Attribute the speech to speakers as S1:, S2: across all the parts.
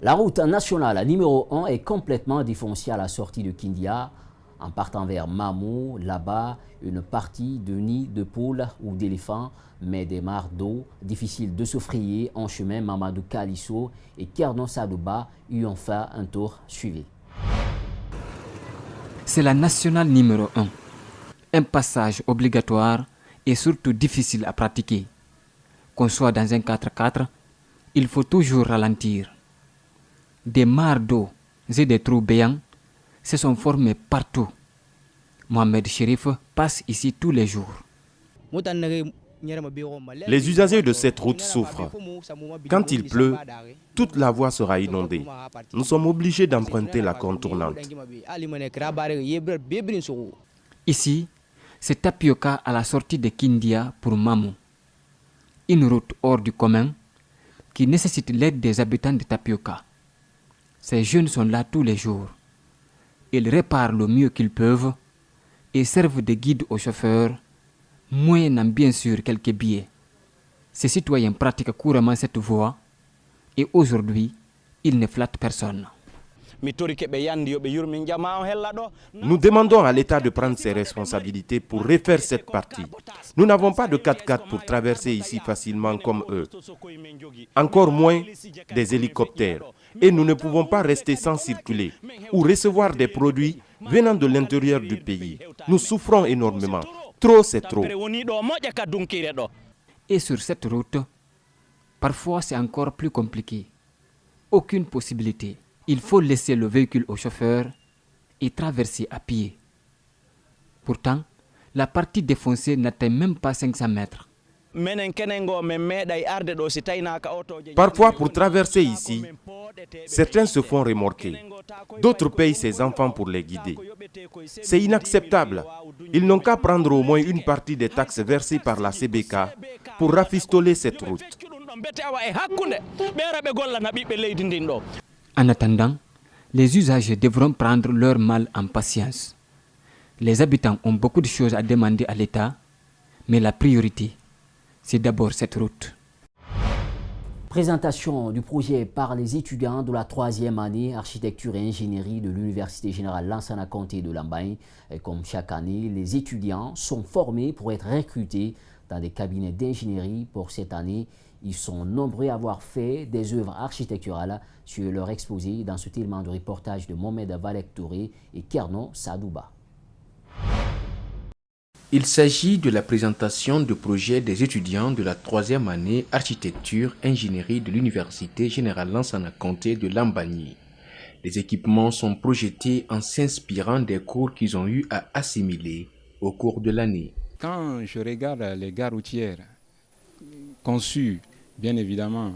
S1: La route nationale numéro 1 est complètement défoncée à la sortie de Kindia. En partant vers Mamou, là-bas, une partie de nid de poules ou d'éléphants, mais des mares d'eau, difficile de se frayer en chemin. Mamadou Kalisso et Kernon Sadouba y ont fait un tour suivi.
S2: C'est la nationale numéro 1. Un passage obligatoire et surtout difficile à pratiquer. Qu'on soit dans un 4x4, il faut toujours ralentir. Des mares d'eau et des trous béants se sont formés partout. Mohamed Chérif passe ici tous les jours.
S3: Les usagers de cette route souffrent. Quand il pleut, toute la voie sera inondée. Nous sommes obligés d'emprunter la contournante.
S2: Ici, c'est Tapioca à la sortie de Kindia pour Mamou. Une route hors du commun qui nécessite l'aide des habitants de Tapioca. Ces jeunes sont là tous les jours. Ils réparent le mieux qu'ils peuvent et servent de guide aux chauffeurs, moyennant bien sûr quelques billets. Ces citoyens pratiquent couramment cette voie et aujourd'hui, ils ne flattent personne.
S3: Nous demandons à l'État de prendre ses responsabilités pour refaire cette partie. Nous n'avons pas de 4x4 pour traverser ici facilement comme eux. Encore moins des hélicoptères. Et nous ne pouvons pas rester sans circuler ou recevoir des produits venant de l'intérieur du pays. Nous souffrons énormément. Trop, c'est trop.
S2: Et sur cette route, parfois c'est encore plus compliqué. Aucune possibilité. Il faut laisser le véhicule au chauffeur et traverser à pied. Pourtant, la partie défoncée n'atteint même pas 500 mètres.
S3: Parfois, pour traverser ici, certains se font remorquer. D'autres payent ses enfants pour les guider. C'est inacceptable. Ils n'ont qu'à prendre au moins une partie des taxes versées par la CBK pour rafistoler cette route.
S2: En attendant, les usagers devront prendre leur mal en patience. Les habitants ont beaucoup de choses à demander à l'État, mais la priorité, c'est d'abord cette route.
S1: Présentation du projet par les étudiants de la 3e année architecture et ingénierie de l'Université générale Lansana Conté de Lambaye. Comme chaque année, les étudiants sont formés pour être recrutés dans des cabinets d'ingénierie. Pour cette année, ils sont nombreux à avoir fait des œuvres architecturales sur leur exposé dans ce élément de reportage de Mohamed Valek Touré et Kernon Sadouba.
S4: Il s'agit de la présentation du projet des étudiants de la 3e année architecture-ingénierie de l'Université générale Lansana Conté de Lambaye. Les équipements sont projetés en s'inspirant des cours qu'ils ont eu à assimiler au cours de l'année.
S5: Quand je regarde les gares routières conçues, bien évidemment,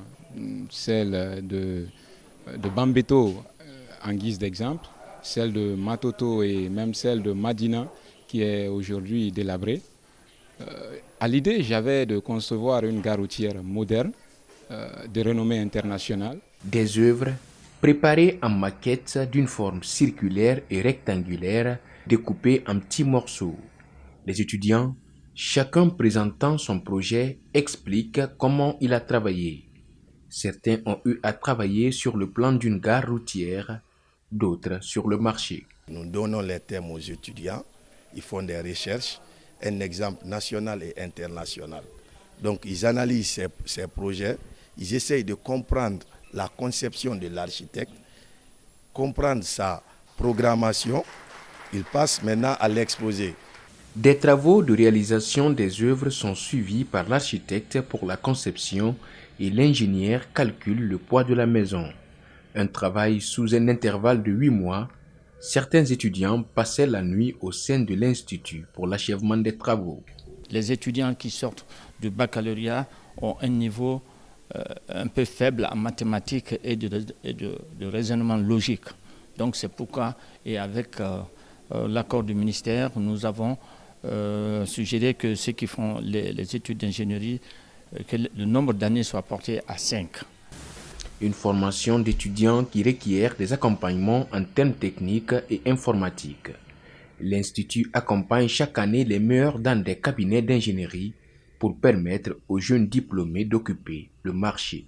S5: celle de Bambeto en guise d'exemple, celle de Matoto et même celle de Madina qui est aujourd'hui délabrée. À l'idée, j'avais de concevoir une gare routière moderne, de renommée internationale.
S4: Des œuvres préparées en maquette d'une forme circulaire et rectangulaire découpées en petits morceaux. Les étudiants, chacun présentant son projet, expliquent comment il a travaillé. Certains ont eu à travailler sur le plan d'une gare routière, d'autres sur le marché.
S6: Nous donnons les thèmes aux étudiants, ils font des recherches, un exemple national et international. Donc ils analysent ces projets, ils essayent de comprendre la conception de l'architecte, comprendre sa programmation, ils passent maintenant à l'exposé.
S4: Des travaux de réalisation des œuvres sont suivis par l'architecte pour la conception et l'ingénieur calcule le poids de la maison. Un travail sous un intervalle de 8 mois. Certains étudiants passaient la nuit au sein de l'Institut pour l'achèvement des travaux.
S7: Les étudiants qui sortent du baccalauréat ont un niveau un peu faible en mathématiques et de raisonnement logique. Donc c'est pourquoi, et avec l'accord du ministère, nous avons suggéré que ceux qui font les études d'ingénierie, que le nombre d'années soit porté à 5.
S4: Une formation d'étudiants qui requiert des accompagnements en termes techniques et informatiques. L'Institut accompagne chaque année les meilleurs dans des cabinets d'ingénierie pour permettre aux jeunes diplômés d'occuper le marché.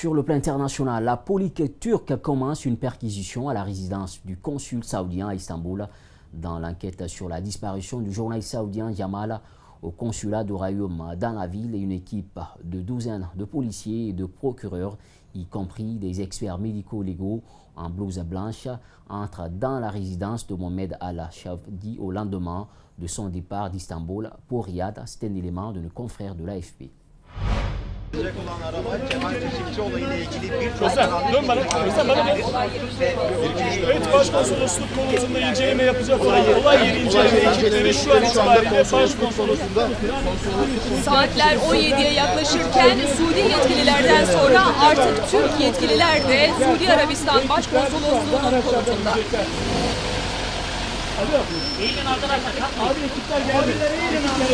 S1: sur le plan international, la police turque commence une perquisition à la résidence du consul saoudien à Istanbul dans l'enquête sur la disparition du journaliste saoudien Jamal au consulat du royaume dans la ville. Une équipe de douzaines de policiers et de procureurs, y compris des experts médico-légaux en blouse blanche, entrent dans la résidence de Mohamed Al-Shavdi au lendemain de son départ d'Istanbul pour Riyad. C'est un élément de nos confrères de l'AFP.
S8: Evet, başkonsolosluk konusunda inceleme yapacak olan olay yeri inceleme şu an itibariyle başkonsolosluğunda.
S9: Saatler 17'ye yaklaşırken Suudi yetkililerden sonra artık Türk yetkililer de Suudi Arabistan Başkonsolosluğu'nun konutunda.
S8: Eğilin arkadaşlar, kalkmayın. Abi ekipler geldi. Eğilin abi.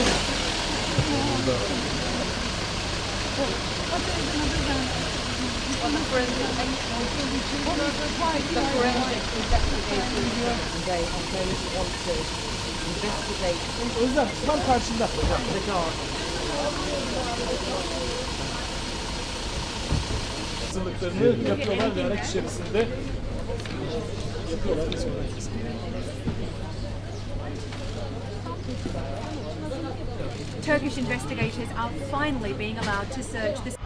S8: Özlem tam karşında. Hazırlıklarını yapıyorlar ve araç içerisinde yapıyorlar.
S10: Turkish investigators are finally being allowed to search this.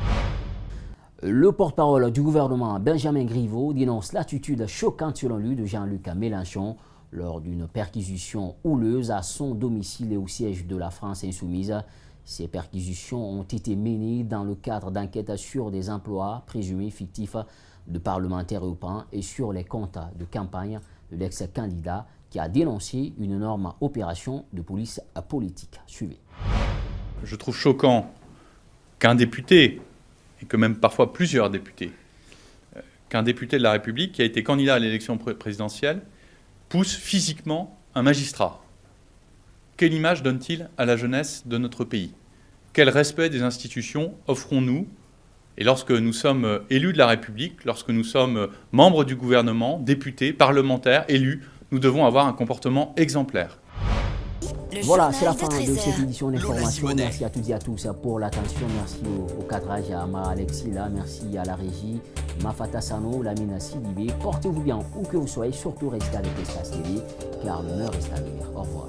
S1: Le porte-parole du gouvernement, Benjamin Griveaux, dénonce l'attitude choquante selon lui de Jean-Luc Mélenchon lors d'une perquisition houleuse à son domicile et au siège de la France insoumise. Ces perquisitions ont été menées dans le cadre d'enquêtes sur des emplois présumés fictifs de parlementaires européens et sur les comptes de campagne de l'ex-candidat qui a dénoncé une énorme opération de police politique. Suivez.
S11: Je trouve choquant qu'un député, et que même parfois plusieurs députés, qu'un député de la République qui a été candidat à l'élection présidentielle pousse physiquement un magistrat. Quelle image donne-t-il à la jeunesse de notre pays? Quel respect des institutions offrons-nous? Et lorsque nous sommes élus de la République, lorsque nous sommes membres du gouvernement, députés, parlementaires, élus, nous devons avoir un comportement exemplaire.
S1: Voilà, c'est la fin de cette édition d'information. Merci à toutes et à tous pour l'attention. Merci au cadrage à Ma Alexila. Merci à la régie Mafata Sano, Lamina Sidibé. Portez-vous bien où que vous soyez. Surtout restez avec Espace TV car l'honneur est à venir. Au revoir.